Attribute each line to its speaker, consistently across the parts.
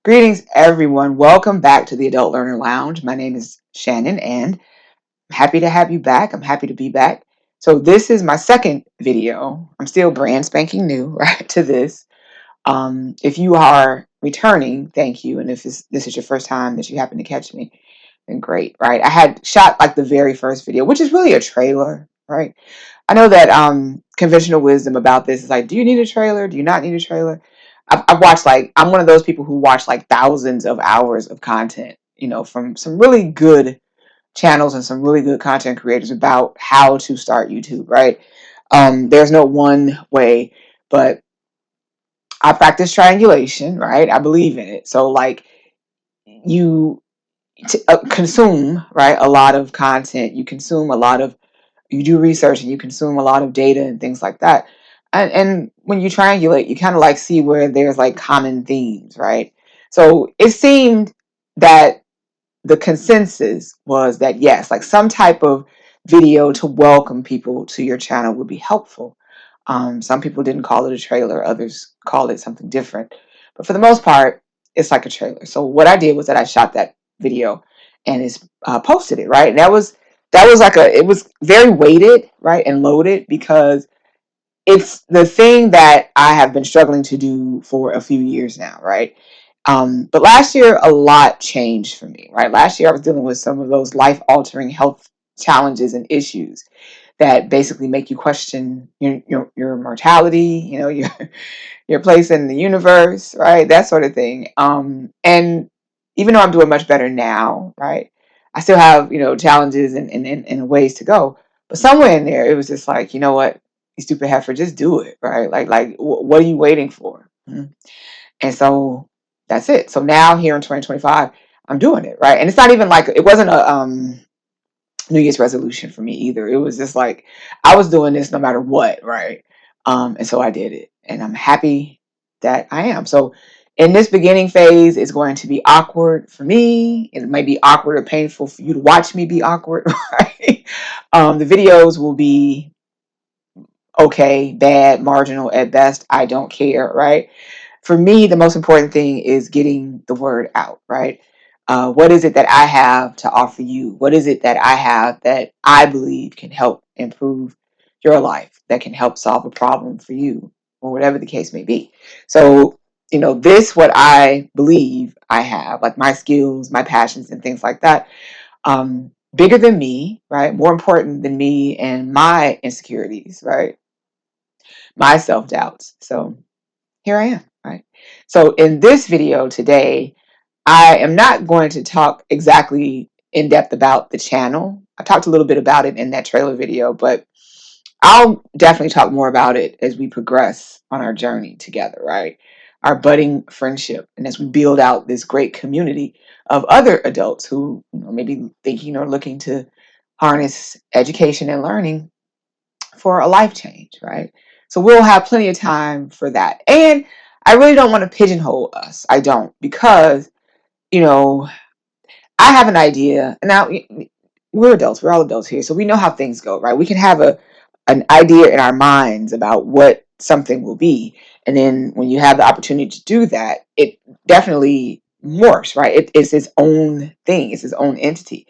Speaker 1: Greetings, everyone. Welcome back to the Adult Learner Lounge. My name is Shannon, and I'm happy to have you back. I'm happy to be back. So this is my second video. I'm still brand spanking new, right, to this. If you are returning, thank you. And if this is your first time that you happen to catch me, then great, right? I had shot like the very first video, which is really a trailer, right? I know that conventional wisdom about this is like, do you need a trailer? Do you not need a trailer? I've watched I'm one of those people who watch like thousands of hours of content, from some really good channels and some really good content creators about how to start YouTube, right? There's no one way, but I practice triangulation, right? I believe in it. So like you consume, right, a lot of content, you do research and you consume a lot of data and things like that. And when you triangulate, you kind of like see where there's like common themes, right? So it seemed that the consensus was that yes, like some type of video to welcome people to your channel would be helpful. Some people didn't call it a trailer, others called it something different. But for the most part, it's like a trailer. So what I did was that I shot that video and posted it, right? And that was like it was very weighted, right, and loaded because it's the thing that I have been struggling to do for a few years now, right? But last year, a lot changed for me, right? Last year, I was dealing with some of those life-altering health challenges and issues that basically make you question your mortality, your place in the universe, right? That sort of thing. And even though I'm doing much better now, right, I still have challenges and ways to go. But somewhere in there, it was just like, you know what, you stupid heifer, just do it, right? What are you waiting for? Mhm. And so that's it. So now here in 2025, I'm doing it, right? And it's not even like it wasn't a New Year's resolution for me either. It was just like I was doing this no matter what, right? And so I did it, and I'm happy that I am. So in this beginning phase, it's going to be awkward for me. It might be awkward or painful for you to watch me be awkward, right? The videos will be okay, bad, marginal at best. I don't care, right? For me, the most important thing is getting the word out, right? What is it that I have to offer you? What is it that I have that I believe can help improve your life, that can help solve a problem for you, or whatever the case may be? So, what I believe I have, like my skills, my passions, and things like that, bigger than me, right? More important than me and my insecurities, right? My self doubts. So, here I am, right? So in this video today, I am not going to talk exactly in depth about the channel. I talked a little bit about it in that trailer video, but I'll definitely talk more about it as we progress on our journey together, right? Our budding friendship, and as we build out this great community of other adults who maybe thinking or looking to harness education and learning for a life change, right? So we'll have plenty of time for that. And I really don't want to pigeonhole us. I don't, because, you know, I have an idea. Now, we're adults. We're all adults here. So we know how things go, right? We can have an idea in our minds about what something will be. And then when you have the opportunity to do that, it definitely morphs, right? It's its own thing. It's its own entity.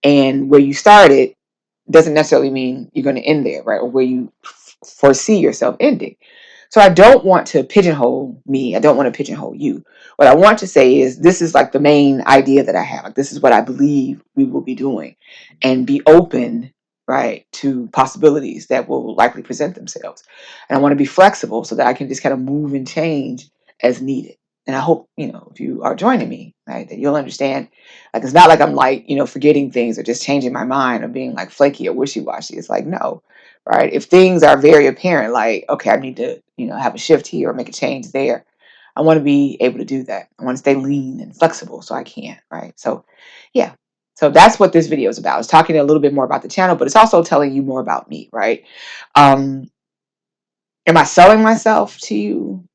Speaker 1: And where you started doesn't necessarily mean you're going to end there, right? Or where you foresee yourself ending. So I don't want to pigeonhole me. I don't want to pigeonhole you. What I want to say is this is like the main idea that I have. Like, this is what I believe we will be doing, and be open, right, to possibilities that will likely present themselves. And I want to be flexible so that I can just kind of move and change as needed. And I hope, if you are joining me, right, that you'll understand. Like, it's not like I'm like, forgetting things or just changing my mind or being like flaky or wishy-washy. It's like, no, right? If things are very apparent, like, okay, I need to, have a shift here or make a change there, I want to be able to do that. I want to stay lean and flexible so I can, right? So, yeah. So that's what this video is about. It's talking a little bit more about the channel, but it's also telling you more about me, right? Um, am I selling myself to you?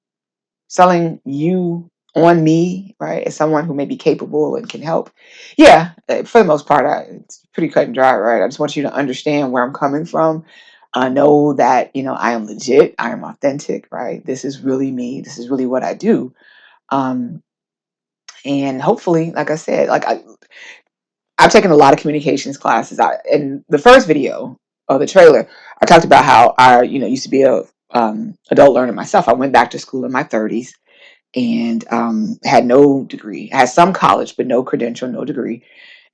Speaker 1: Selling you on me, right, as someone who may be capable and can help? Yeah, for the most part, it's pretty cut and dry, right? I just want you to understand where I'm coming from. Know that, I am legit, I am authentic, right? This is really me. This is really what I do. Um, And hopefully, like I said, I've taken a lot of communications classes. In the first video or the trailer, I talked about how I, used to be a adult learner myself. I went back to school in my 30s and had no degree. I had some college, but no credential, no degree.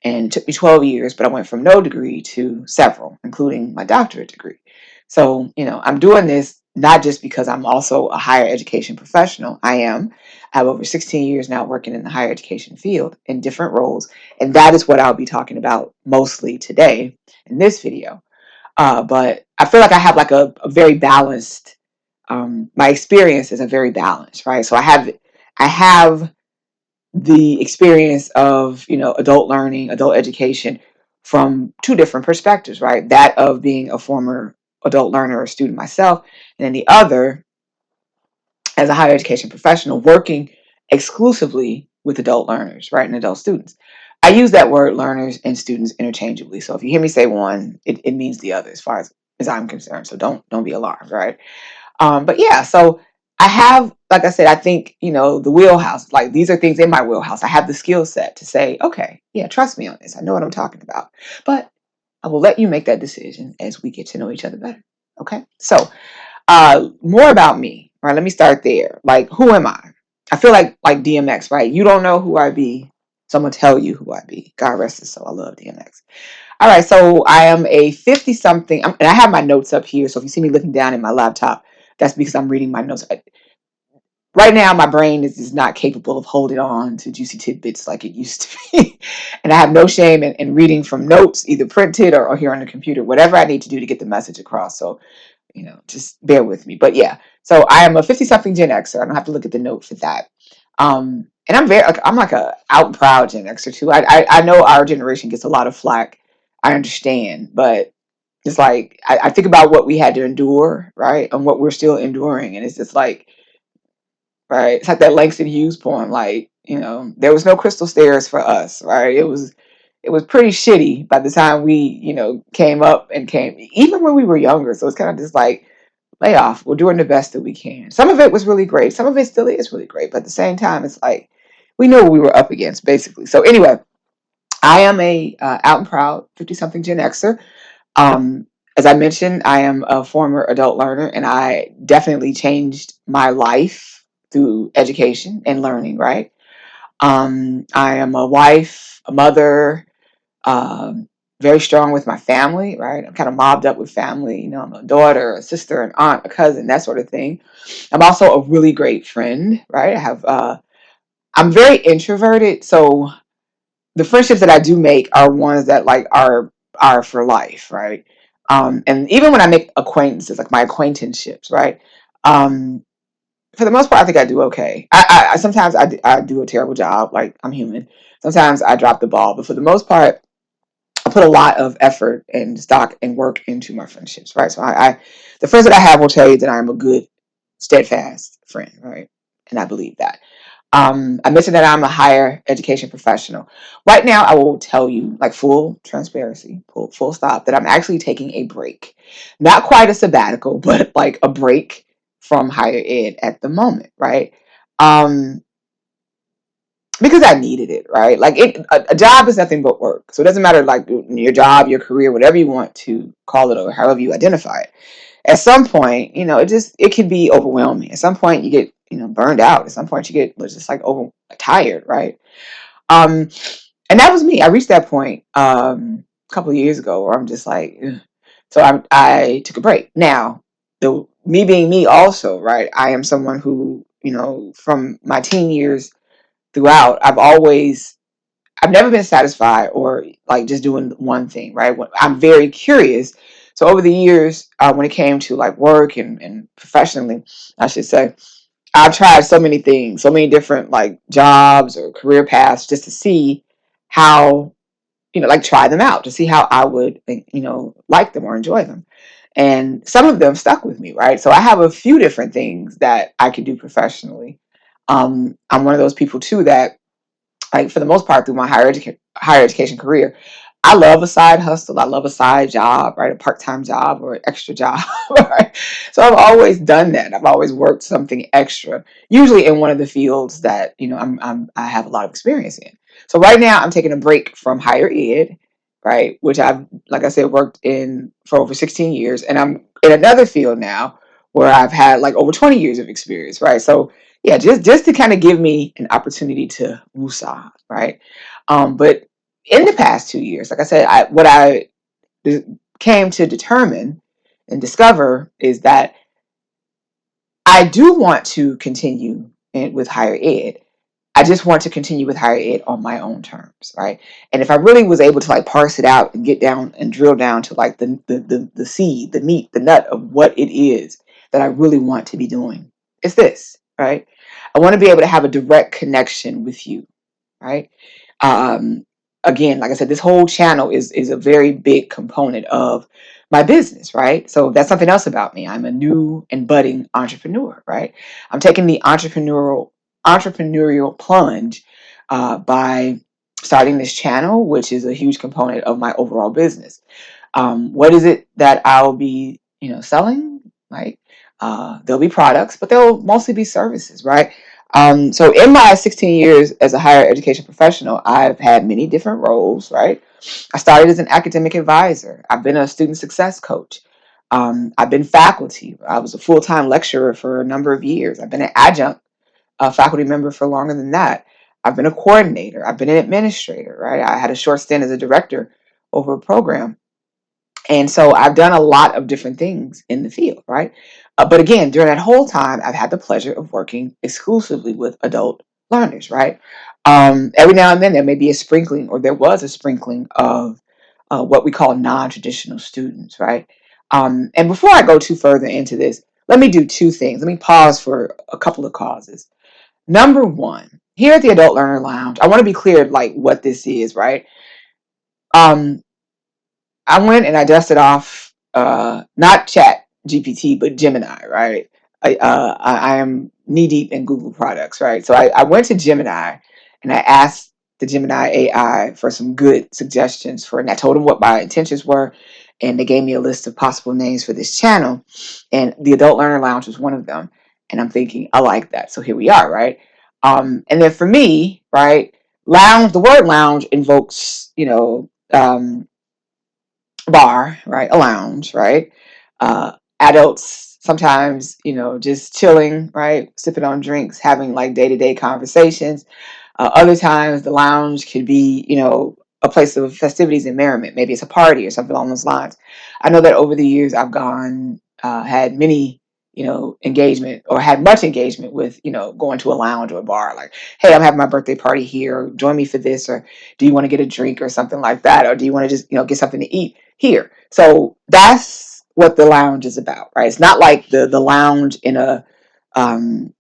Speaker 1: And it took me 12 years, but I went from no degree to several, including my doctorate degree. So, I'm doing this not just because I'm also a higher education professional. I am. I have over 16 years now working in the higher education field in different roles. And that is what I'll be talking about mostly today in this video. But I feel like I have like a very balanced, my experience is a very balanced, right? So I have the experience of adult learning, adult education from two different perspectives, right? That of being a former adult learner or student myself, and then the other as a higher education professional working exclusively with adult learners, right, and adult students. I use that word learners and students interchangeably. So if you hear me say one, it means the other as I'm concerned. So don't be alarmed, right? But yeah, so I have, like I said, I think, the wheelhouse, like these are things in my wheelhouse. I have the skill set to say, okay, yeah, trust me on this. I know what I'm talking about. But I will let you make that decision as we get to know each other better. Okay. So more about me, right? Let me start there. Like, who am I? I feel like DMX, right? You don't know who I be. Someone tell you who I be. God rest his soul. I love DMX. All right, so I am a 50 something, and I have my notes up here. So if you see me looking down at my laptop, that's because I'm reading my notes. Right now, my brain is not capable of holding on to juicy tidbits like it used to be. And I have no shame in reading from notes, either printed or here on the computer, whatever I need to do to get the message across. So, just bear with me. But yeah, so I am a 50 something Gen Xer. I don't have to look at the note for that. And I'm like a out and proud Gen Xer too. I know our generation gets a lot of flack. I understand, but it's like I think about what we had to endure, right, and what we're still enduring, and it's just like, right, it's like that Langston Hughes poem, like there was no crystal stairs for us, right? It was pretty shitty by the time we came up and came, even when we were younger. So it's kind of just like lay off. We're doing the best that we can. Some of it was really great. Some of it still is really great, but at the same time, it's like we knew what we were up against, basically. So anyway, I am a out and proud 50 something Gen Xer. Um, as I mentioned, I am a former adult learner, and I definitely changed my life through education and learning, right? I am a wife, a mother, um, very strong with my family, right? I'm kind of mobbed up with family. I'm a daughter, a sister, an aunt, a cousin, that sort of thing. I'm also a really great friend, right? I'm very introverted, so the friendships that I do make are ones that like are for life, right? And even when I make acquaintances, like my acquaintanceships, right? Um, for the most part, I think I do okay. I sometimes I do a terrible job, like I'm human. Sometimes I drop the ball, but for the most part, I put a lot of effort and stock and work into my friendships, right? So the friends that I have will tell you that I'm a good, steadfast friend, right? And I believe that. I mentioned that I'm a higher education professional. Right now, I will tell you, like full transparency, full stop, that I'm actually taking a break. Not quite a sabbatical, but like a break from higher ed at the moment, right? Um, because I needed it, right? Like a job is nothing but work. So it doesn't matter like your job, your career, whatever you want to call it or however you identify it. At some point, it can be overwhelming. At some point you get, burned out. At some point you get just like over tired, right? Um, and that was me. I reached that point a couple of years ago where I'm just like, ugh. So I took a break. Now, the me being me also, right? I am someone who, from my teen years throughout, I've never been satisfied or like just doing one thing, right? I'm very curious. So over the years, when it came to like work and professionally, I should say, I've tried so many things, so many different like jobs or career paths just to see how, like try them out to see how I would, like them or enjoy them. And some of them stuck with me, right? So I have a few different things that I could do professionally. I'm one of those people too that, like for the most part, through my higher education career, I love a side hustle. I love a side job, right? A part-time job or an extra job, right? So I've always done that. I've always worked something extra, usually in one of the fields that, I have a lot of experience in. So right now I'm taking a break from higher ed, right? Which I've, like I said, worked in for over 16 years. And I'm in another field now where I've had like over 20 years of experience, right? So yeah, just to kind of give me an opportunity to woosah, right? But in the past 2 years, like I said, what I came to determine and discover is that I do want to continue with higher ed. I just want to continue with higher ed on my own terms, right? And if I really was able to like parse it out and get down and drill down to like the seed, the meat, the nut of what it is that I really want to be doing, it's this, right? I want to be able to have a direct connection with you, right? Um, Again, like I said, this whole channel is a very big component of my business, right? So that's something else about me. I'm a new and budding entrepreneur, right? I'm taking the entrepreneurial plunge by starting this channel, which is a huge component of my overall business. What is it that I'll be, selling? Right? There'll be products, but they'll mostly be services, right? So in my 16 years as a higher education professional, I've had many different roles, right? I started as an academic advisor. I've been a student success coach. I've been faculty. I was a full-time lecturer for a number of years. I've been an adjunct faculty member for longer than that. I've been a coordinator. I've been an administrator, right? I had a short stint as a director over a program. And so I've done a lot of different things in the field, right? But again, during that whole time, I've had the pleasure of working exclusively with adult learners, right? Every now and then there may be a sprinkling, or there was a sprinkling of what we call non-traditional students, right? And before I go too further into this, let me do two things. Let me pause for a couple of causes. Number one, here at the Adult Learner Lounge, I want to be clear, like what this is, right? Um, I went and I dusted off not Chat GPT but Gemini, right? I am knee deep in Google products, right? So I went to Gemini and I asked the Gemini AI for some good suggestions for, and I told them what my intentions were, and they gave me a list of possible names for this channel, and the Adult Learner Lounge was one of them. And I'm thinking, I like that, so here we are, right? And then for me, right, lounge. The word lounge invokes, bar, right? A lounge, right? Adults sometimes, just chilling, right? Sipping on drinks, having like day to day conversations. Other times, the lounge could be, a place of festivities and merriment. Maybe it's a party or something along those lines. I know that over the years, I've had many, engagement or had much engagement with, going to a lounge or a bar. Like, hey, I'm having my birthday party here. Join me for this, or do you want to get a drink or something like that, or do you want to just, get something to eat here? So that's what the lounge is about, right? It's not like the lounge in a um,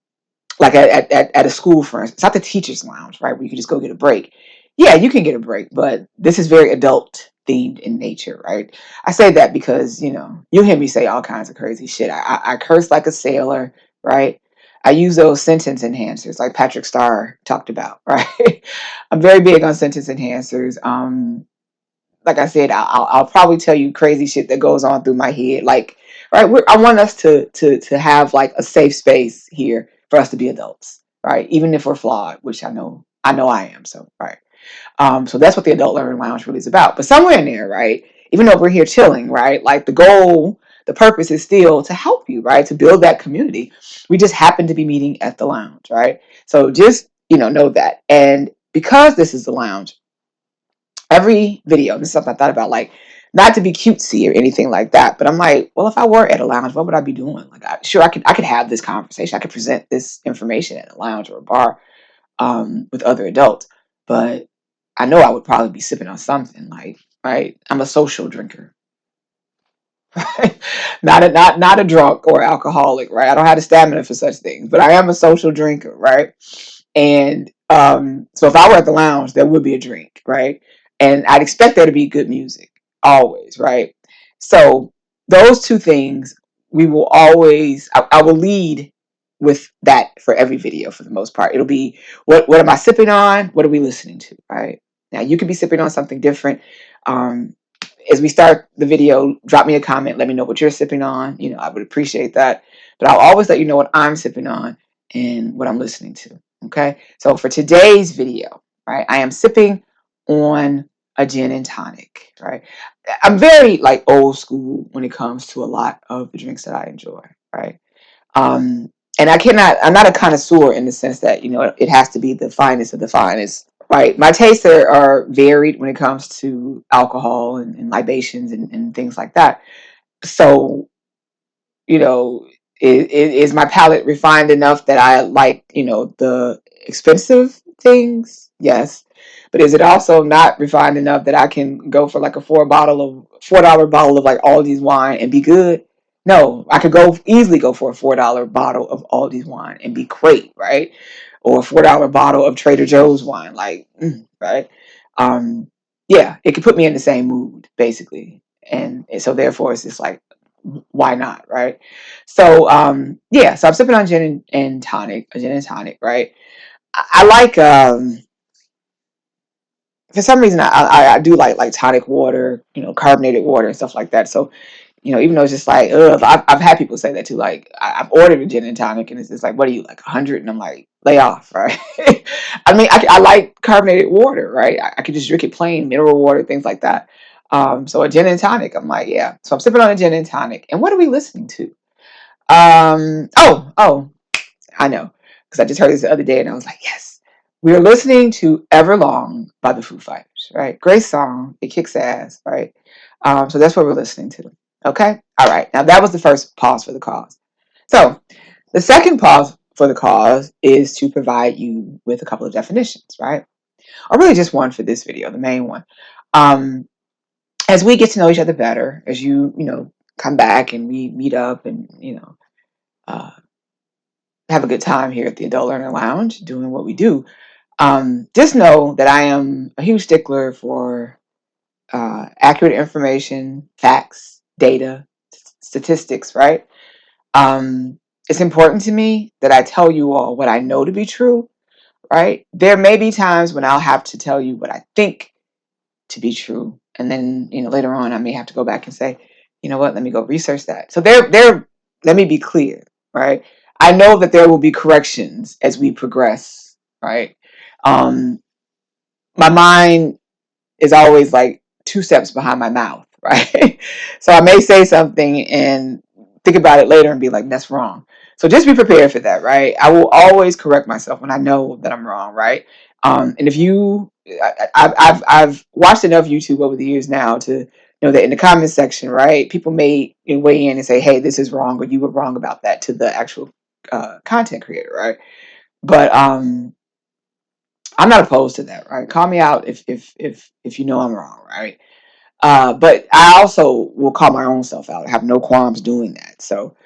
Speaker 1: like at a school, for instance. It's not the teacher's lounge, right, where you can just go get a break. Yeah, you can get a break, but this is very adult themed in nature, right? I say that because, you'll hear me say all kinds of crazy shit. I curse like a sailor, right? I use those sentence enhancers like Patrick Starr talked about, right? I'm very big on sentence enhancers. Like I said, I'll probably tell you crazy shit that goes on through my head. Like, right, I want us to have like a safe space here for us to be adults, right? Even if we're flawed, which I know I am. So, right. So that's what the Adult Learning Lounge really is about. But somewhere in there, right, even though we're here chilling, right, like the goal, the purpose is still to help you, right, to build that community. We just happen to be meeting at the lounge, right? So just, know that. And because this is the lounge, every video, this is something I thought about, like, not to be cutesy or anything like that, but I'm like, well, if I were at a lounge, what would I be doing? Like, sure, I could have this conversation, I could present this information at a lounge or a bar with other adults, but I know I would probably be sipping on something, like, right? I'm a social drinker, right? Not a drunk or alcoholic, right? I don't have the stamina for such things, but I am a social drinker, right? And so if I were at the lounge, there would be a drink, right? And I'd expect there to be good music, always, right? So those two things, we will always, I will lead with that for every video for the most part. It'll be, what am I sipping on? What are we listening to, right? Now, you could be sipping on something different. Um, as we start the video, drop me a comment. Let me know what you're sipping on. I would appreciate that. But I'll always let you know what I'm sipping on and what I'm listening to. Okay. So for today's video, right, I am sipping on a gin and tonic, right? I'm very like old school when it comes to a lot of the drinks that I enjoy, right? Um, and I'm not a connoisseur in the sense that, it has to be the finest of the finest, right? My tastes are varied when it comes to alcohol and libations and things like that. So, you know, is my palate refined enough that I like, the expensive things? Yes. But is it also not refined enough that I can go for like a $4 bottle of like Aldi's wine and be good? No, I could easily go for a $4 bottle of Aldi's wine and be great, right? Or a $4 bottle of Trader Joe's wine, like, right? Um, yeah, it could put me in the same mood, basically. And so therefore it's just like, why not, right? So yeah, so I'm sipping on a gin and tonic, right? I like for some reason I do like tonic water, carbonated water and stuff like that. So even though it's just like, ugh, I've had people say that too. Like I've ordered a gin and tonic, and it's just like, what are you, like 100? And I'm like, lay off, right? I mean, I like carbonated water, right? I could just drink it plain, mineral water, things like that. So a gin and tonic, I'm like, yeah. So I'm sipping on a gin and tonic, and what are we listening to? Oh, I know, because I just heard this the other day, and I was like, yes. We are listening to Everlong by the Foo Fighters, right? Great song. It kicks ass, right? So that's what we're listening to. Okay? All right. Now, that was the first pause for the cause. So the second pause for the cause is to provide you with a couple of definitions, right? Or really just one for this video, the main one. As we get to know each other better, as you come back and we meet up and, uh, have a good time here at the Adult Learner Lounge doing what we do. Just know that I am a huge stickler for accurate information, facts, data, statistics, right? It's important to me that I tell you all what I know to be true, right? There may be times when I'll have to tell you what I think to be true. And then, later on, I may have to go back and say, you know what, let me go research that. So let me be clear, right? I know that there will be corrections as we progress, right? Um, my mind is always like two steps behind my mouth, right? So I may say something and think about it later and be like, that's wrong. So just be prepared for that, right? I will always correct myself when I know that I'm wrong, right? And if I've watched enough YouTube over the years now to know that in the comment section, right, people may weigh in and say, hey, this is wrong, or you were wrong about that, to the actual content creator, right? But I'm not opposed to that, right? Call me out if you know I'm wrong, right? But I also will call my own self out. I have no qualms doing that. So,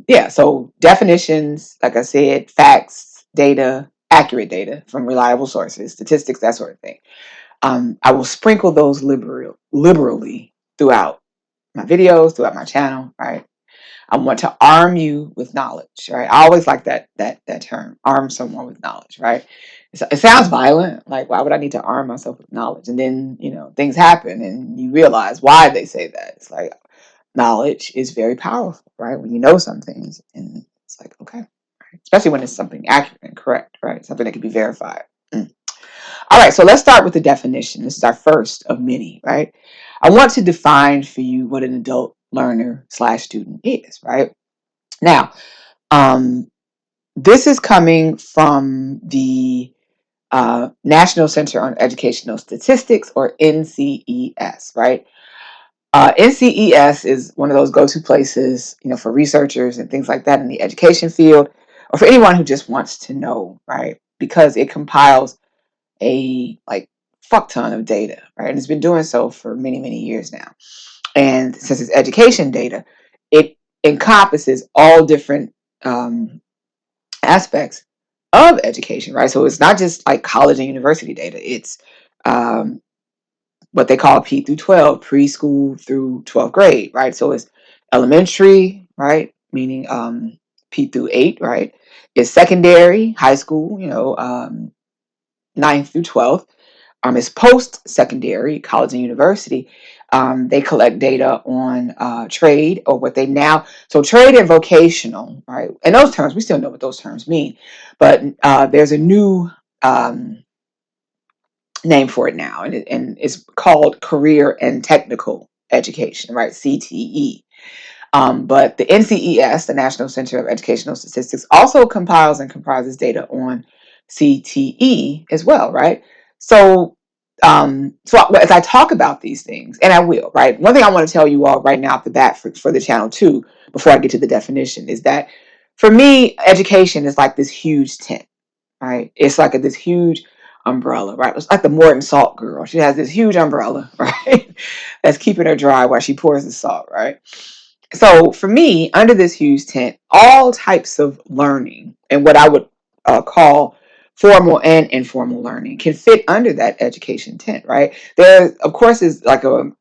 Speaker 1: yeah. So definitions, like I said, facts, data, accurate data from reliable sources, statistics, that sort of thing. I will sprinkle those liberally throughout my videos, throughout my channel, right? I want to arm you with knowledge, right? I always like that term, arm someone with knowledge, right? It sounds violent. Like, why would I need to arm myself with knowledge? And then, things happen and you realize why they say that. It's like knowledge is very powerful, right? When you know some things, and it's like, okay, right? Especially when it's something accurate and correct, right? Something that can be verified. All right, so let's start with the definition. This is our first of many, right? I want to define for you what an adult learner slash student is, right? Now, um, this is coming from the National Center on Educational Statistics, or NCES, right? NCES is one of those go-to places, for researchers and things like that in the education field, or for anyone who just wants to know, right? Because it compiles a like fuck ton of data, right? And it's been doing so for many, many years now. And since it's education data, it encompasses all different aspects of education, right? So it's not just like college and university data. It's um, what they call P through 12, preschool through 12th grade, right? So it's elementary, right? Meaning P through 8, right? It's secondary, high school, 9th through 12th. It's post-secondary, college and university. They collect data on trade, or what they now, so trade and vocational, right? And those terms, we still know what those terms mean, but there's a new name for it now, and it's called career and technical education, right? CTE. But the NCES, the National Center of Educational Statistics, also compiles and comprises data on CTE as well, right? So, as I talk about these things, and I will, right? One thing I want to tell you all right now off the bat for the channel too, before I get to the definition, is that for me, education is like this huge tent, right? It's like this huge umbrella, right? It's like the Morton salt girl. She has this huge umbrella, right? That's keeping her dry while she pours the salt, right? So for me, under this huge tent, all types of learning and what I would call formal and informal learning can fit under that education tent, right? There, of course, is like a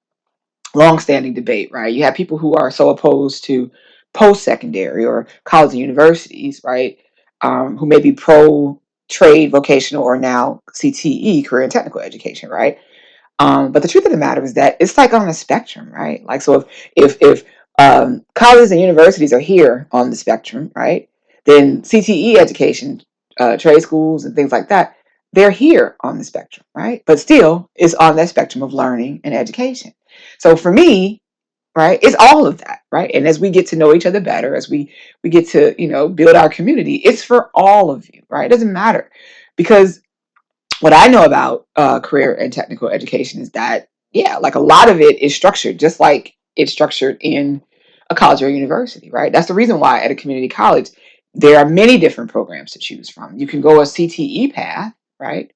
Speaker 1: long-standing debate, right? You have people who are so opposed to post-secondary or college and universities, right? Who may be pro trade, vocational, or now CTE, career and technical education, right? But the truth of the matter is that it's like on a spectrum, right? Like, so if colleges and universities are here on the spectrum, right? Then CTE education, trade schools and things like that, they're here on the spectrum, right? But still, it's on that spectrum of learning and education. So for me, right, it's all of that, right? And as we get to know each other better, as we get to build our community, it's for all of you, right? It doesn't matter, because what I know about career and technical education is that, yeah, like a lot of it is structured just like it's structured in a college or a university, right? That's the reason why at a community college, there are many different programs to choose from. You can go a CTE path, right?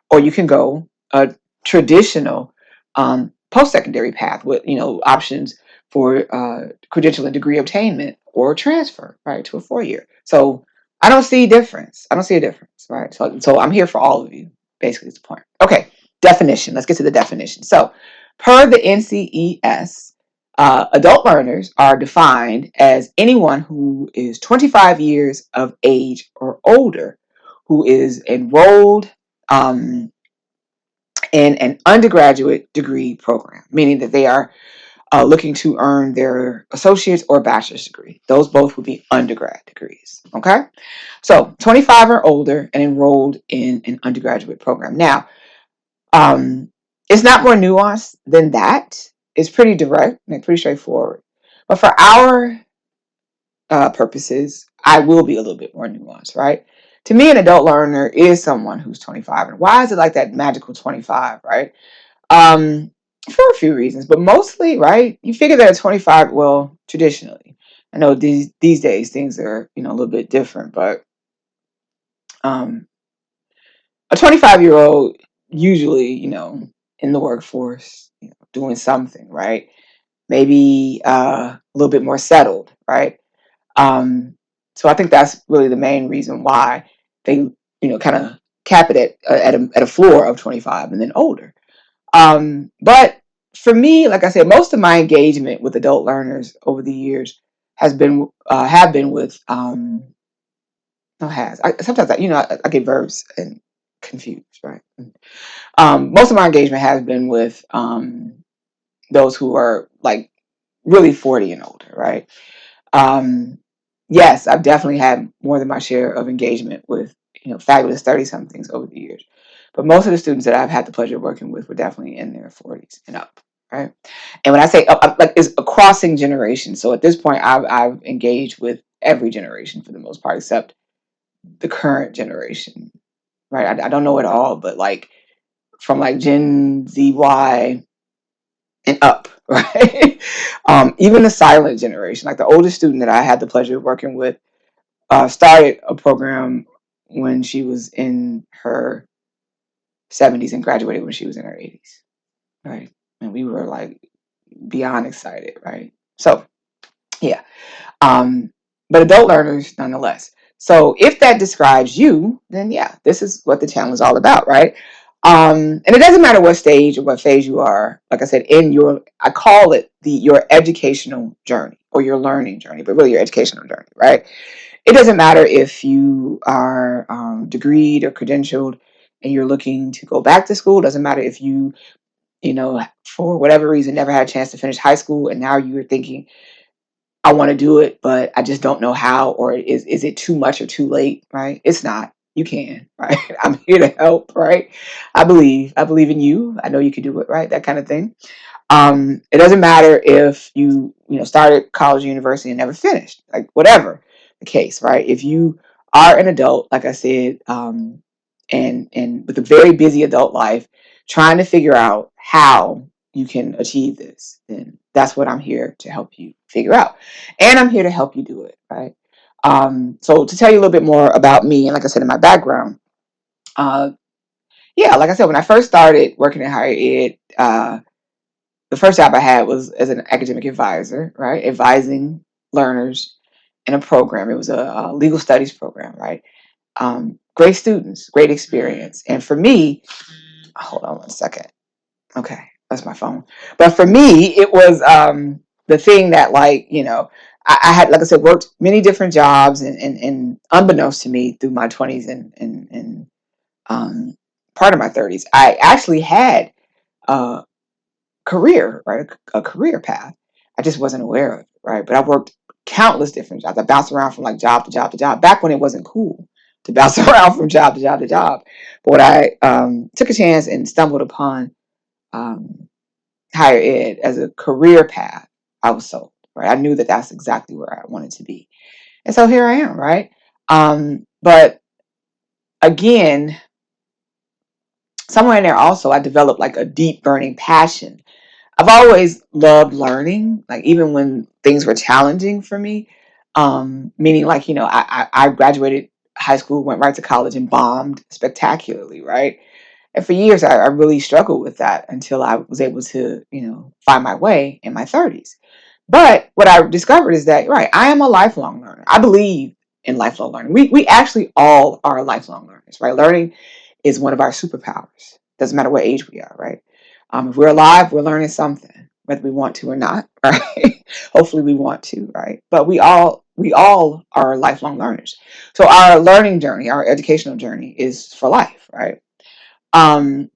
Speaker 1: Or you can go a traditional post-secondary path with options for credential and degree obtainment or transfer, right, to a 4-year. So I don't see a difference. I don't see a difference, right? So I'm here for all of you. Basically, is the point. Okay, definition. Let's get to the definition. So, per the NCES, adult learners are defined as anyone who is 25 years of age or older, who is enrolled um, in an undergraduate degree program, meaning that they are looking to earn their associate's or bachelor's degree. Those both would be undergrad degrees. Okay, so 25 or older and enrolled in an undergraduate program. Now, it's not more nuanced than that. It's pretty direct and pretty straightforward. But for our purposes, I will be a little bit more nuanced, right? To me, an adult learner is someone who's 25. And why is it like that magical 25, right? For a few reasons, but mostly, right? You figure that at 25, well, traditionally, I know these days things are a little bit different, but um, a 25-year-old usually, in the workforce, doing something, right? Maybe a little bit more settled, right? Um, so I think that's really the main reason why they, kind of cap it at a floor of 25 and then older. But for me, like I said, most of my engagement with adult learners over the years has been have been with no has. Sometimes I get verbs and confused, right? Most of my engagement has been with those who are like really 40 and older, right? Um, yes, I've definitely had more than my share of engagement with fabulous 30-somethings over the years, but most of the students that I've had the pleasure of working with were definitely in their 40s and up, right? And when I say up, like it's a crossing generation. So at this point, I've engaged with every generation for the most part, except the current generation, right? I don't know it all, but like from like Gen Z, Y, and up, right? Even the silent generation, like the oldest student that I had the pleasure of working with, started a program when she was in her 70s and graduated when she was in her 80s, right? And we were like beyond excited, right? So, yeah. But adult learners nonetheless. So if that describes you, then yeah, this is what the channel is all about, right? And it doesn't matter what stage or what phase you are. Like I said, I call it your educational journey or your learning journey, but really your educational journey, right? It doesn't matter if you are degreed or credentialed. and you're looking to go back to school, doesn't matter if for whatever reason, never had a chance to finish high school, and now you're thinking, I want to do it, but I just don't know how, or is it too much or too late, right? It's not. You can, right? I'm here to help, right? I believe in you. I know you can do it, right? That kind of thing. It doesn't matter if started college or university and never finished, like whatever the case, right? If you are an adult, like I said, and with a very busy adult life, trying to figure out how you can achieve this, then that's what I'm here to help you figure out, and I'm here to help you do it, right? So to tell you a little bit more about me, and like I said in my background, uh, yeah, like I said, when I first started working in higher ed, the first job I had was as an academic advisor, right? Advising learners in a program. It was a legal studies program, right? Great students, great experience. And for me, hold on one second. Okay, that's my phone. But for me, it was the thing that, I had, like I said, worked many different jobs, and unbeknownst to me through my 20s and um, part of my 30s, I actually had uh, career, right? A career path. I just wasn't aware of it, right? But I worked countless different jobs. I bounced around from like job to job to job back when it wasn't cool to bounce around from job to job to job. But when I took a chance and stumbled upon um, higher ed as a career path, I was sold, right? I knew that that's exactly where I wanted to be. And so here I am, right? But again, somewhere in there also, I developed like a deep burning passion. I've always loved learning, like even when things were challenging for me. Meaning, like, I graduated high school, went right to college, and bombed spectacularly, right? And for years, I really struggled with that until I was able to, find my way in my 30s. But what I discovered is that, right, I am a lifelong learner. I believe in lifelong learning. We actually all are lifelong learners, right? Learning is one of our superpowers. Doesn't matter what age we are, right? If we're alive, we're learning something, whether we want to or not, right? Hopefully we want to, right? But we all are lifelong learners. So our learning journey, our educational journey is for life, right? Um,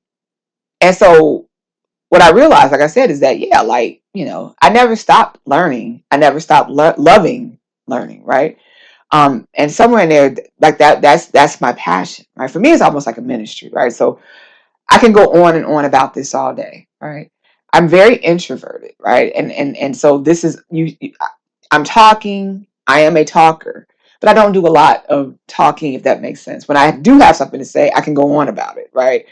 Speaker 1: and so what I realized, like I said, is that, yeah, I never stopped learning. I never stopped loving learning, right? And somewhere in there, like that's my passion, right? For me, it's almost like a ministry, right? So I can go on and on about this all day, right? I'm very introverted, right? And so this is I'm talking, I am a talker, but I don't do a lot of talking, if that makes sense. When I do have something to say, I can go on about it, right?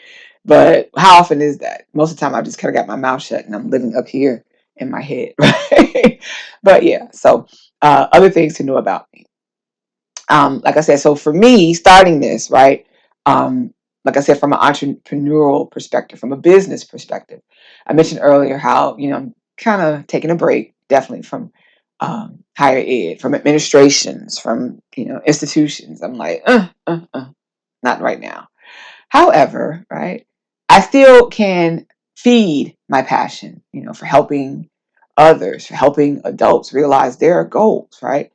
Speaker 1: But how often is that? Most of the time, I just kind of got my mouth shut and I'm living up here in my head, right? But yeah, so other things to know about me. Like I said, so for me, starting this, right? Like I said, from an entrepreneurial perspective, from a business perspective, I mentioned earlier how, I'm kind of taking a break, definitely from higher ed, from administrations, from, institutions. I'm like, not right now. However, right, I still can feed my passion, for helping others, for helping adults realize their goals, right?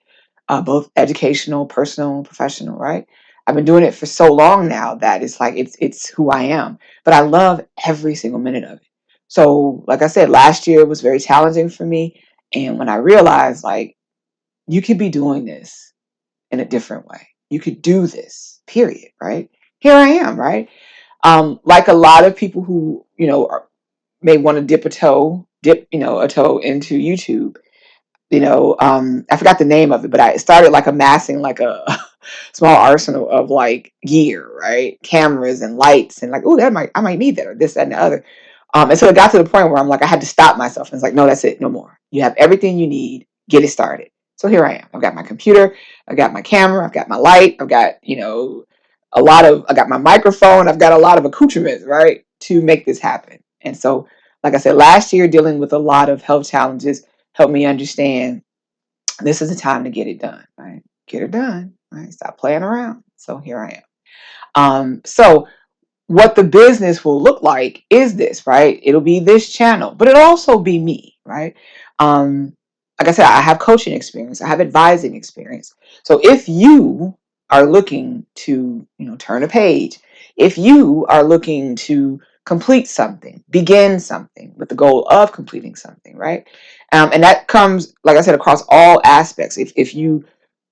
Speaker 1: Both educational, personal, professional, right? I've been doing it for so long now that it's like it's who I am. But I love every single minute of it. So, like I said, last year was very challenging for me. And when I realized, like, you could be doing this in a different way. You could do this, period, right? Here I am, right? Like a lot of people who, may want to dip, a toe into YouTube. I forgot the name of it, but I started like amassing like a small arsenal of like gear, right? Cameras and lights, and like, oh, I might need that, or this, that, and the other. And so it got to the point where I'm like, I had to stop myself, and it's like, no, that's it, no more. You have everything you need. Get it started. So here I am. I've got my computer, I've got my camera, I've got my light, I've got I got my microphone, I've got a lot of accoutrements, right, to make this happen. And so, like I said, last year dealing with a lot of health challenges helped me understand this is the time to get it done, right? Get it done, right? Stop playing around. So here I am. So what the business will look like is this, right? It'll be this channel, but it'll also be me, right? Um, like I said, I have coaching experience, I have advising experience. So if you are looking to, turn a page, If you are looking to complete something, begin something with the goal of completing something, right? And that comes, like I said, across all aspects. If you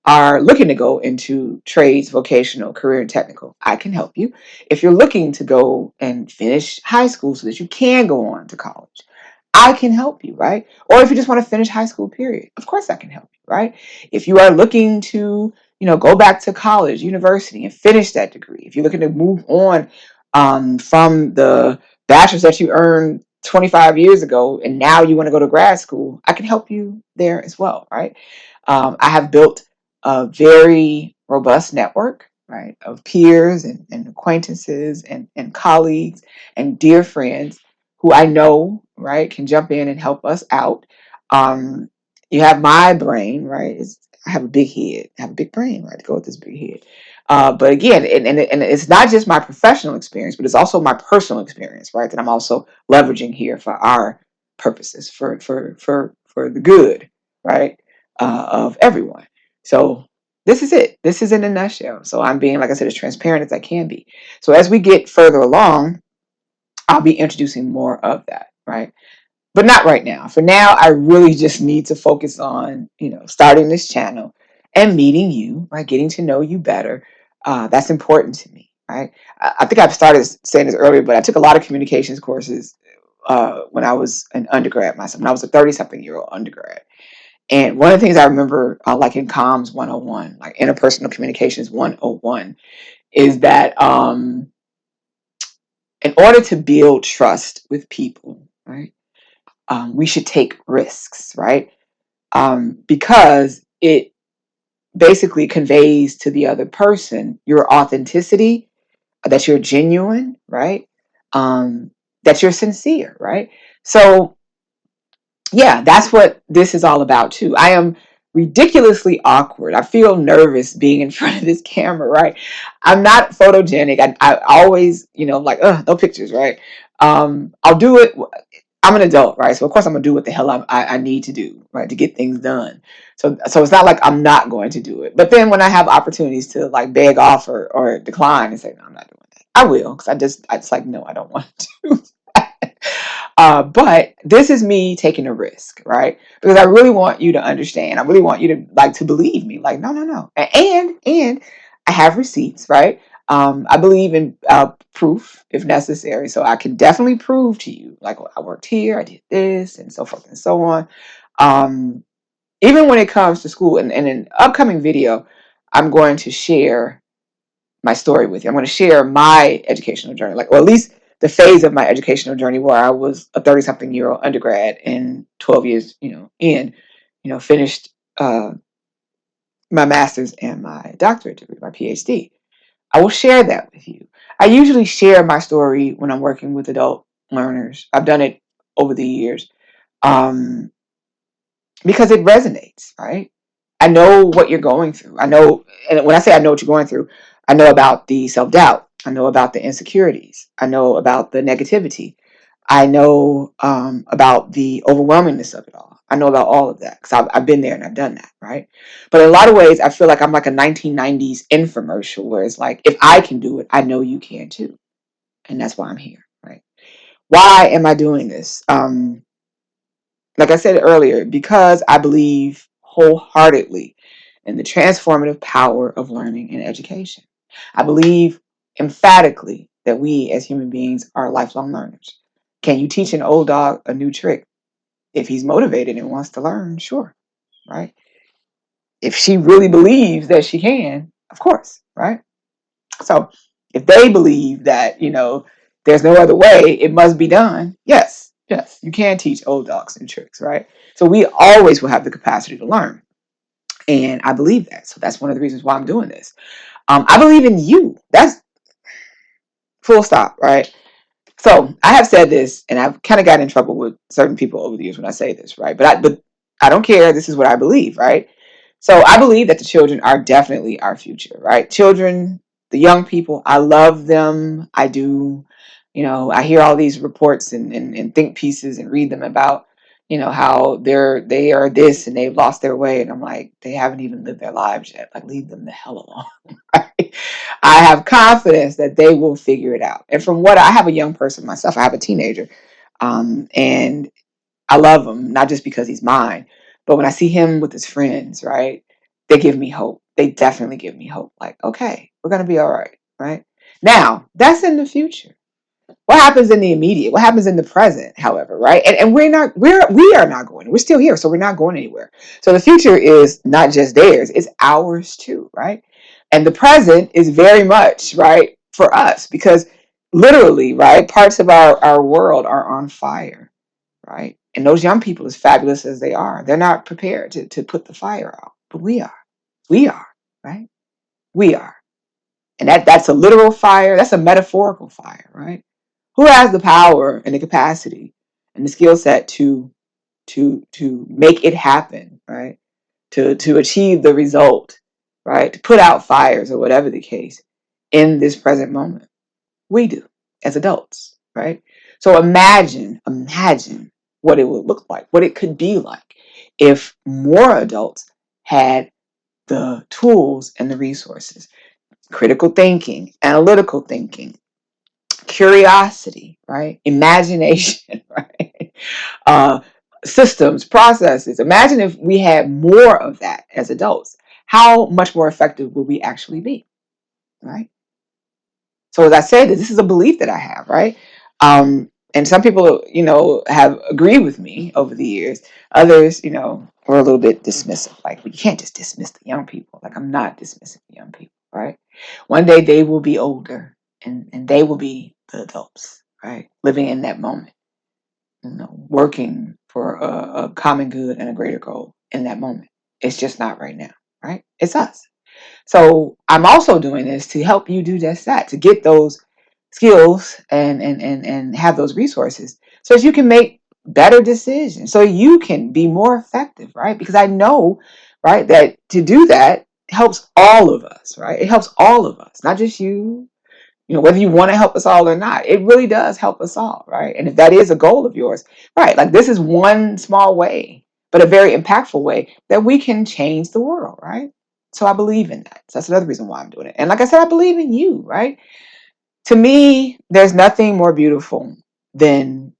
Speaker 1: are looking to go into trades, vocational, career, and technical, I can help you. If you're looking to go and finish high school so that you can go on to college, I can help you, right? Or if you just want to finish high school, period, of course I can help you, right? If you are looking to, go back to college, university, and finish that degree, if you're looking to move on from the bachelor's that you earned 25 years ago and now you want to go to grad school, I can help you there as well, right? I have built a very robust network, right, of peers and acquaintances and colleagues and dear friends who I know, right, can jump in and help us out. Um, you have my brain, right? I have a big head. I have a big brain, right, to go with this big head. But again, and it's not just my professional experience, but it's also my personal experience, right, that I'm also leveraging here for our purposes, for the good, right, of everyone. So this is it. This is in a nutshell. So I'm being, like I said, as transparent as I can be. So as we get further along, I'll be introducing more of that, right? But not right now. For now, I really just need to focus on, starting this channel and meeting you, right? Getting to know you better. That's important to me, right? I think I've started saying this earlier, but I took a lot of communications courses when I was an undergrad myself, when I was a 30-something-year-old undergrad. And one of the things I remember, like in comms 101, like interpersonal communications 101, is that in order to build trust with people, right, we should take risks, right? Because it basically conveys to the other person your authenticity, that you're genuine, right? That you're sincere, right? So yeah, that's what this is all about too. I am ridiculously awkward. I feel nervous being in front of this camera, right? I'm not photogenic. I always, like, no pictures, right? I'll do it. I'm an adult, right? So of course I'm gonna do what the hell I need to do, right, to get things done. So it's not like I'm not going to do it. But then when I have opportunities to like beg off or decline and say no, I'm not doing that, I will, because I just like no, I don't want to do that. But this is me taking a risk, right? Because I really want you to understand. I really want you to like to believe me. Like, no, no, no. And I have receipts, right? I believe in proof if necessary. So I can definitely prove to you, like, I worked here, I did this, and so forth and so on. Um, Even when it comes to school, and in an upcoming video, I'm going to share my story with you. I'm going to share my educational journey, like, or at least the phase of my educational journey where I was a 30-something-year-old undergrad and 12 years, finished my master's and my doctorate degree, my PhD. I will share that with you. I usually share my story when I'm working with adult learners. I've done it over the years. Um, because it resonates, right? I know what you're going through. I know, and when I say I know what you're going through, I know about the self doubt. I know about the insecurities. I know about the negativity. I know about the overwhelmingness of it all. I know about all of that because I've been there and I've done that, right? But in a lot of ways, I feel like I'm like a 1990s infomercial where it's like, if I can do it, I know you can too. And that's why I'm here, right? Why am I doing this? Like I said earlier, because I believe wholeheartedly in the transformative power of learning and education. I believe emphatically that we as human beings are lifelong learners. Can you teach an old dog a new trick? If he's motivated and wants to learn, sure, right? If she really believes that she can, of course, right? So if they believe that, there's no other way, it must be done. Yes, yes, you can teach old dogs new tricks, right? So we always will have the capacity to learn. And I believe that. So that's one of the reasons why I'm doing this. I believe in you. That's full stop, right? So I have said this, and I've kind of gotten in trouble with certain people over the years when I say this, right? But I don't care. This is what I believe, right? So I believe that the children are definitely our future, right? Children, the young people, I love them. I do. I hear all these reports and think pieces and read them about, how they are this and they've lost their way. And I'm like, they haven't even lived their lives yet. Like, leave them the hell alone. Right? I have confidence that they will figure it out. And from what I have a young person myself, I have a teenager, and I love him, not just because he's mine, but when I see him with his friends, right, they give me hope. They definitely give me hope. Like, okay, we're going to be all right, right? Now, that's in the future. What happens in the immediate? What happens in the present, however, right? And we are not going. We're still here, so we're not going anywhere. So the future is not just theirs, it's ours too, right? And the present is very much, right, for us because literally, right, parts of our world are on fire, right? And those young people, as fabulous as they are, they're not prepared to put the fire out. But we are. We are, right? We are. And that's a literal fire, that's a metaphorical fire, right? Who has the power and the capacity and the skill set to make it happen, right? To achieve the result, right? To put out fires or whatever the case in this present moment. We do as adults, right? So imagine what it would look like, what it could be like if more adults had the tools and the resources, critical thinking, analytical thinking, curiosity, right? Imagination, right? Uh, Systems, processes. Imagine if we had more of that as adults. How much more effective would we actually be, right? So as I said, this is a belief that I have, right? And some people, have agreed with me over the years. Others, were a little bit dismissive. Like, well, you can't just dismiss the young people. Like, I'm not dismissing the young people, right? One day they will be older and they will be the adults, right? Living in that moment, working for a common good and a greater goal in that moment. It's just not right now, right? It's us. So I'm also doing this to help you do just that, to get those skills and have those resources so that you can make better decisions, so you can be more effective, right? Because I know, right, that to do that helps all of us, right? It helps all of us, not just you, whether you want to help us all or not. It really does help us all, right? And if that is a goal of yours, right, like this is one small way, but a very impactful way that we can change the world, right? So I believe in that. So that's another reason why I'm doing it. And like I said, I believe in you, right? To me, there's nothing more beautiful than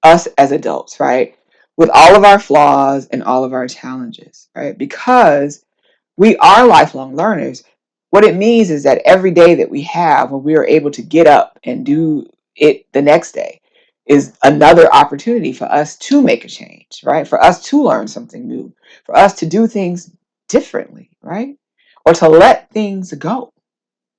Speaker 1: us as adults, right? With all of our flaws and all of our challenges, right? Because we are lifelong learners. What it means is that every day that we have when we are able to get up and do it the next day is another opportunity for us to make a change, right? For us to learn something new, for us to do things differently, right? Or to let things go,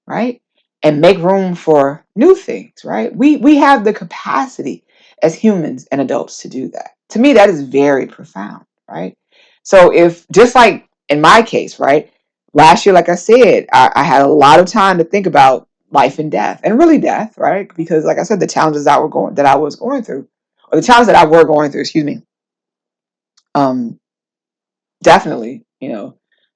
Speaker 1: right? And make room for new things, right? We have the capacity as humans and adults to do that. To me, that is very profound, right? So if just like in my case, right? Last year, like I said, I had a lot of time to think about life and death, and really death, right? Because like I said, the challenges that I was going through, or the challenges that I were going through, excuse me, um, definitely,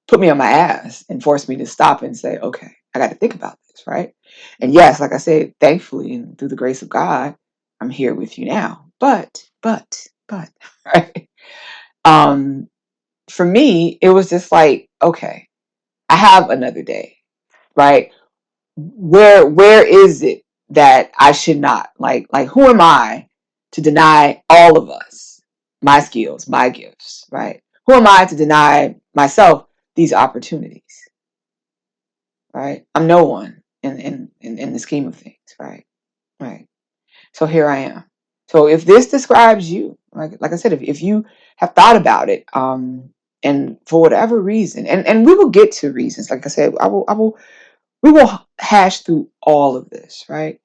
Speaker 1: put me on my ass and forced me to stop and say, okay, I got to think about this, right? And yes, like I said, thankfully and through the grace of God, I'm here with you now. But, right? Um, for me, it was just like, okay, I have another day, right? Where is it that I should not like who am I to deny all of us my skills, my gifts, right? Who am I to deny myself these opportunities, right? I'm no one in the scheme of things, right? Right. So here I am. So if this describes you, like I said, if you have thought about it, and for whatever reason, and we will get to reasons, like I said, we will hash through all of this, right?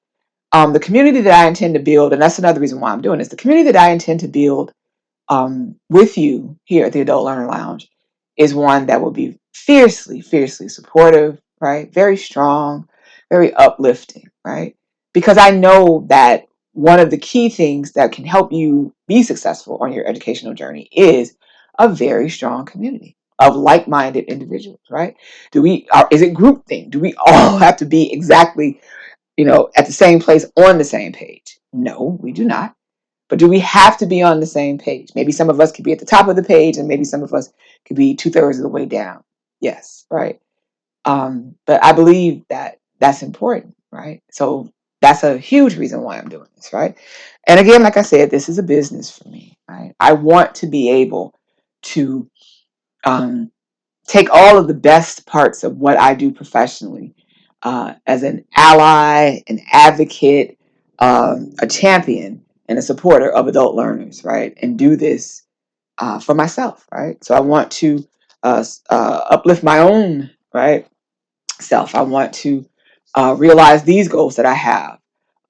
Speaker 1: The community that I intend to build, and that's another reason why I'm doing this, the community that I intend to build with you here at the Adult Learner Lounge is one that will be fiercely, fiercely supportive, right? Very strong, very uplifting, right? Because I know that one of the key things that can help you be successful on your educational journey is a very strong community of like-minded individuals, right? Is it groupthink? Do we all have to be exactly, at the same place on the same page? No, we do not. But do we have to be on the same page? Maybe some of us could be at the top of the page and maybe some of us could be 2/3 of the way down. Yes, right. But I believe that that's important, right? So that's a huge reason why I'm doing this, right? And again, like I said, this is a business for me, right? I want to be able to um, take all of the best parts of what I do professionally as an ally, an advocate, a champion, and a supporter of adult learners, right? And do this for myself, right? So I want to uplift my own, right, self. I want to realize these goals that I have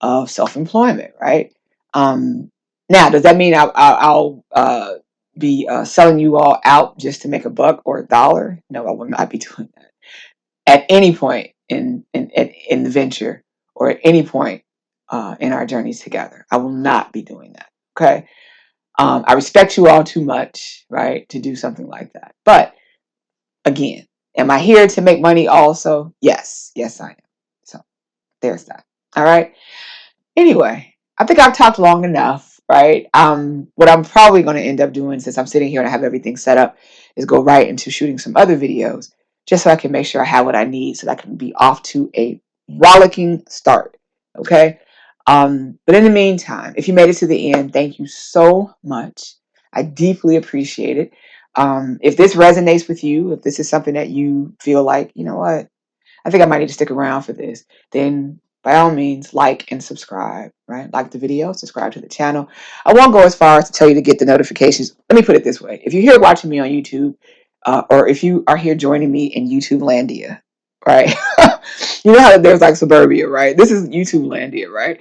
Speaker 1: of self-employment, right? Um, Now, does that mean I'll be selling you all out just to make a buck or a dollar? No, I will not be doing that at any point in the venture or at any point in our journeys together. I will not be doing that. Okay. I respect you all too much, right, to do something like that. But again, am I here to make money also? Yes. Yes, I am. So there's that. All right. Anyway, I think I've talked long enough, right? What I'm probably going to end up doing, since I'm sitting here and I have everything set up, is go right into shooting some other videos just so I can make sure I have what I need so that I can be off to a rollicking start. Okay. But in the meantime, if you made it to the end, thank you so much. I deeply appreciate it. If this resonates with you, if this is something that you feel like, you know what, I think I might need to stick around for this, then by all means, like and subscribe, right? Like the video, subscribe to the channel. I won't go as far as to tell you to get the notifications. Let me put it this way. If you're here watching me on YouTube, or if you are here joining me in YouTube Landia, right? You know how there's like suburbia, right? This is YouTube Landia, right?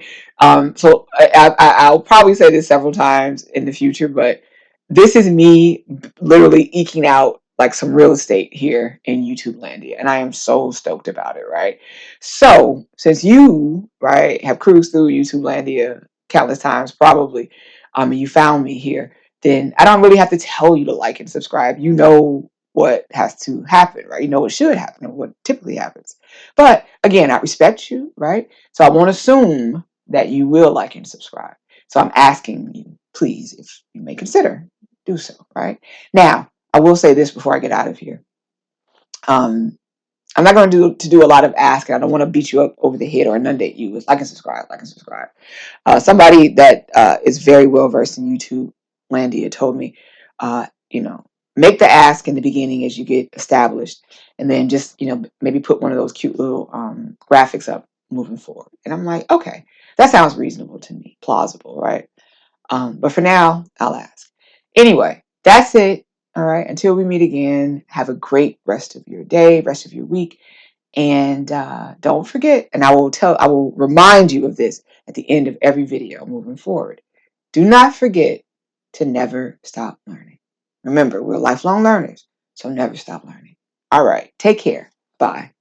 Speaker 1: So I'll probably say this several times in the future, but this is me literally eking out like some real estate here in YouTube Landia, and I am so stoked about it, right? So since you, right, have cruised through YouTube Landia countless times, probably, and you found me here, then I don't really have to tell you to like and subscribe. You know what has to happen, right? You know what should happen and what typically happens. But again, I respect you, right? So I won't assume that you will like and subscribe. So I'm asking you, please, if you may consider, do so, right? Now, I will say this before I get out of here. Um, I'm not going to do a lot of asking. I don't want to beat you up over the head or inundate you with like and subscribe, like and subscribe. Somebody that is very well versed in YouTube Landia told me, you know, make the ask in the beginning as you get established, and then just, you know, maybe put one of those cute little graphics up moving forward. And I'm like, okay, that sounds reasonable to me, plausible, right? But for now, I'll ask. Anyway, that's it. All right. Until we meet again, have a great rest of your day, rest of your week. And don't forget, and I will remind you of this at the end of every video moving forward. Do not forget to never stop learning. Remember, we're lifelong learners, so never stop learning. All right. Take care. Bye.